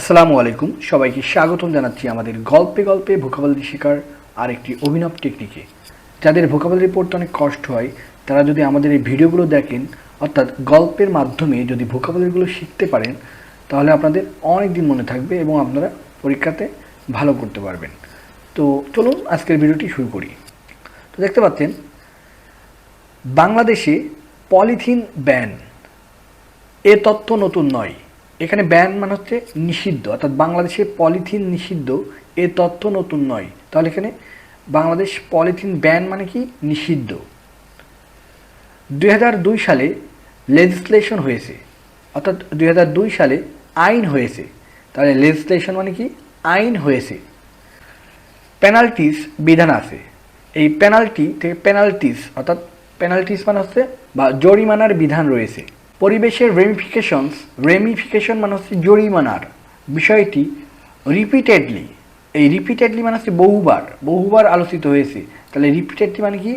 আসসালামু আলাইকুম, সবাইকে স্বাগতম জানাচ্ছি আমাদের গল্পে গল্পে ভোকাবুলারি শেখার আরেকটি অভিনব টেকনিকে। যাদের ভোকাবুলারি পড়তে অনেক কষ্ট হয় তারা যদি আমাদের এই ভিডিওগুলো দেখেন, অর্থাৎ গল্পের মাধ্যমে যদি ভোকাবুলারিগুলো শিখতে পারেন, তাহলে আপনাদের অনেক দিন মনে থাকবে এবং আপনারা পরীক্ষাতে ভালো করতে পারবেন। তো চলুন আজকের ভিডিওটি শুরু করি। তো দেখতে পাচ্ছেন, বাংলাদেশে পলিথিন ব্যান, এ তথ্য নতুন নয়। এখানে ব্যান মানে হচ্ছে নিষিদ্ধ, অর্থাৎ বাংলাদেশে পলিথিন নিষিদ্ধ, এ তথ্য নতুন নয়। তাহলে এখানে বাংলাদেশ পলিথিন ব্যান মানে কি? নিষিদ্ধ। 2002 সালে লেজিসলেশন হয়েছে, অর্থাৎ 2002 সালে আইন হয়েছে। তাহলে লেজিসলেশন মানে কি? আইন হয়েছে। পেনাল্টিস বিধান আছে। এই পেনাল্টি থেকে পেনাল্টিস, অর্থাৎ পেনাল্টিস মানে হচ্ছে বা জরিমানার বিধান রয়েছে। পরিবেশের রেমিফিকেশন মানে হচ্ছে জরিমানার বিষয়টি রিপিটেডলি, এই রিপিটেডলি মানে হচ্ছে বহুবার আলোচিত হয়েছে। তাহলে রিপিটেডলি মানে কি?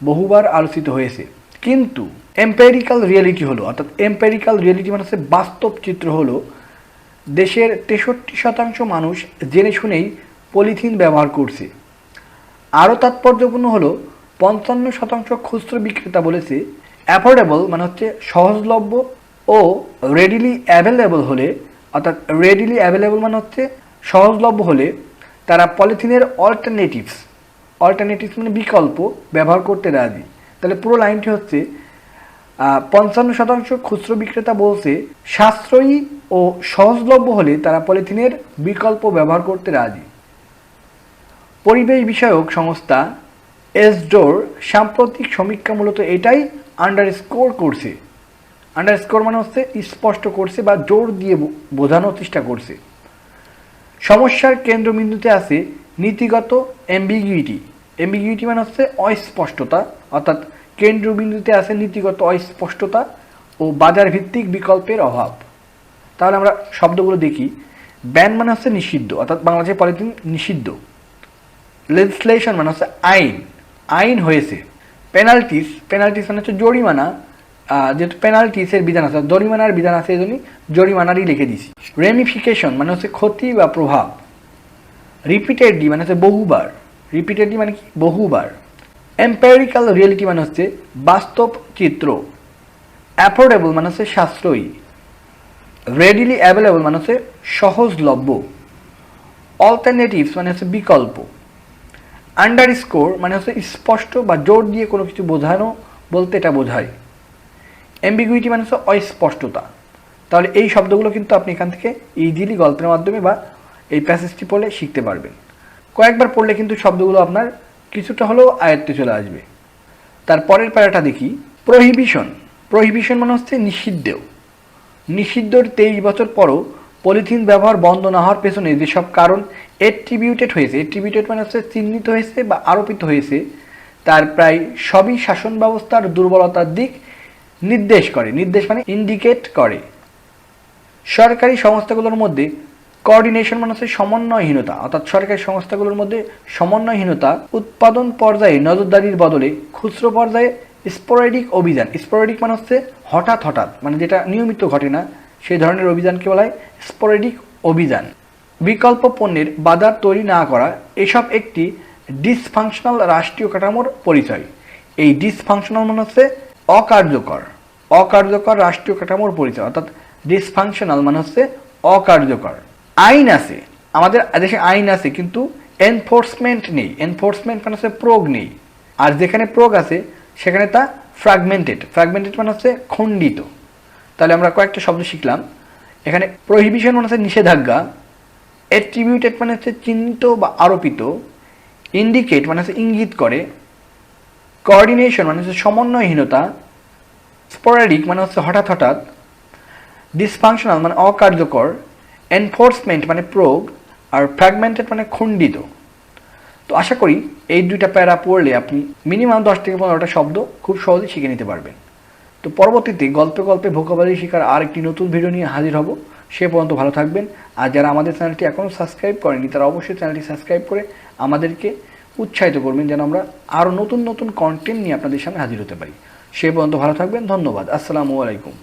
বহুবার আলোচিত হয়েছে। কিন্তু এম্পেরিক্যাল রিয়েলিটি হলো, অর্থাৎ এম্পেরিক্যাল রিয়েলিটি মানে হচ্ছে বাস্তব চিত্র হলো, দেশের 63% মানুষ জেনে শুনেই পলিথিন ব্যবহার করছে। আরও তাৎপর্যপূর্ণ হলো 55% খুচরো বিক্রেতা বলেছে অ্যাফোর্ডেবল মানে হচ্ছে সহজলভ্য ও রেডিলি অ্যাভেলেবল হলে, অর্থাৎ রেডিলি অ্যাভেলেবল মানে হচ্ছে সহজলভ্য হলে তারা পলিথিনের অল্টারনেটিভস মানে বিকল্প ব্যবহার করতে রাজি। তাহলে পুরো লাইনটি হচ্ছে 55% খুচরো বিক্রেতা বলছে সাশ্রয়ী ও সহজলভ্য হলে তারা পলিথিনের বিকল্প ব্যবহার করতে রাজি। পরিবেশ বিষয়ক সংস্থা এসডোর সাম্প্রতিক সমীক্ষা মূলত এটাই আন্ডারস্কোর করছে। আন্ডারস্কোর মানে হচ্ছে স্পষ্ট করছে বা জোর দিয়ে বোঝানোর চেষ্টা করছে। সমস্যার কেন্দ্রবিন্দুতে আছে নীতিগত এম্বিগুইটি মানে হচ্ছে অস্পষ্টতা, অর্থাৎ কেন্দ্রবিন্দুতে আছে নীতিগত অস্পষ্টতা ও বাজার ভিত্তিক বিকল্পের অভাব। তাহলে আমরা শব্দগুলো দেখি। ব্যান মানে হচ্ছে নিষিদ্ধ, অর্থাৎ বাংলাদেশে পলিথিন নিষিদ্ধ। লেজিসলেশন মানে হচ্ছে আইন হয়েছে। পেনাল্টিস মানে হচ্ছে জরিমানা, যেহেতু পেনাল্টিসের বিধান আছে, জরিমানার বিধান আছে, এই জন্য জরিমানারই লিখে দিছি। রেমিফিকেশন মানে হচ্ছে ক্ষতি বা প্রভাব। রিপিটেডলি মানে হচ্ছে বহুবার। এম্পেরিক্যাল রিয়েলিটি মানে হচ্ছে বাস্তব চিত্র। অ্যাফোর্ডেবল মানে হচ্ছে সাশ্রয়ী। রেডিলি অ্যাভেলেবল মানে হচ্ছে সহজলভ্য। অল্টারনেটিভস মানে হচ্ছে বিকল্প। আন্ডারস্কোর মানে হচ্ছে স্পষ্ট বা জোর দিয়ে কোনো কিছু বোঝানো, বলতে এটা বোঝায়। অ্যাম্বিগুইটি মানে হচ্ছে অস্পষ্টতা। তাহলে এই শব্দগুলো কিন্তু আপনি এখান থেকে ইজিলি গল্পের মাধ্যমে বা এই প্যাসেজটি পড়লে শিখতে পারবেন। কয়েকবার পড়লে কিন্তু শব্দগুলো আপনার কিছুটা হলেও আয়ত্তে চলে আসবে। তার পরের প্যারাটা দেখি। প্রহিবিশন মানে হচ্ছে নিষিদ্ধর 23 বছর পরও পলিথিন ব্যবহার বন্ধ না হওয়ার পেছনে যেসব কারণ এট্রিবিউটেড মানে হচ্ছে চিহ্নিত হয়েছে বা আরোপিত হয়েছে, তার প্রায় সবই শাসন ব্যবস্থার দুর্বলতার দিক নির্দেশ মানে ইন্ডিকেট করে। সরকারি সংস্থাগুলোর মধ্যে কোঅর্ডিনেশন মানে হচ্ছে সমন্বয়হীনতা, অর্থাৎ সরকারি সংস্থাগুলোর মধ্যে সমন্বয়হীনতা। উৎপাদন পর্যায়ে নজরদারির বদলে খুচরো পর্যায়ে স্পোরেডিক মানে হচ্ছে হঠাৎ মানে যেটা নিয়মিত ঘটে না, সেই ধরনের অভিযানকে বলা হয় স্পোরেডিক অভিযান। বিকল্প পণ্যের বাজার তৈরি না করা, এসব একটি ডিসফাংশনাল রাষ্ট্রীয় কাঠামোর পরিচয়। এই ডিসফাংশনাল মানে হচ্ছে অকার্যকর রাষ্ট্রীয় কাঠামোর পরিচয়, অর্থাৎ ডিসফাংশনাল মানে হচ্ছে অকার্যকর। আইন আছে, আমাদের দেশে আইন আছে, কিন্তু এনফোর্সমেন্ট নেই। এনফোর্সমেন্ট মানে হচ্ছে প্রয়োগ নেই। আর যেখানে প্রয়োগ আছে সেখানে তা ফ্র্যাগমেন্টেড মানে হচ্ছে খণ্ডিত। তাহলে আমরা কয়েকটা শব্দ শিখলাম এখানে। প্রহিবিশন মানে হচ্ছে নিষেধাজ্ঞা। অ্যাট্রিবিউটেড মানে হচ্ছে চিহ্নিত বা আরোপিত। ইন্ডিকেট মানে হচ্ছে ইঙ্গিত করে। কোঅর্ডিনেশন মানে হচ্ছে সমন্বয়হীনতা। স্পোরাডিক মানে হচ্ছে হঠাৎ। ডিসফাংশনাল মানে অকার্যকর। এনফোর্সমেন্ট মানে প্রয়োগ। আর ফ্র্যাগমেন্টেড মানে খণ্ডিত। তো আশা করি এই দুইটা প্যারা পড়লে আপনি মিনিমাম 10 থেকে 15টা শব্দ খুব সহজেই শিখে নিতে পারবেন। তো পরবর্তীতে গল্পে ভোকাবুলারি শেখার আরেকটি নতুন ভিডিও নিয়ে হাজির হব। সে পর্যন্ত ভালো থাকবেন। আর যারা আমাদের চ্যানেলটি এখনও সাবস্ক্রাইব করেনি তারা অবশ্যই চ্যানেলটি সাবস্ক্রাইব করে আমাদেরকে উৎসাহিত করবেন, যেন আমরা আরও নতুন কন্টেন্ট নিয়ে আপনাদের সামনে হাজির হতে পারি। সে পর্যন্ত ভালো থাকবেন। ধন্যবাদ। আসসালামু আলাইকুম।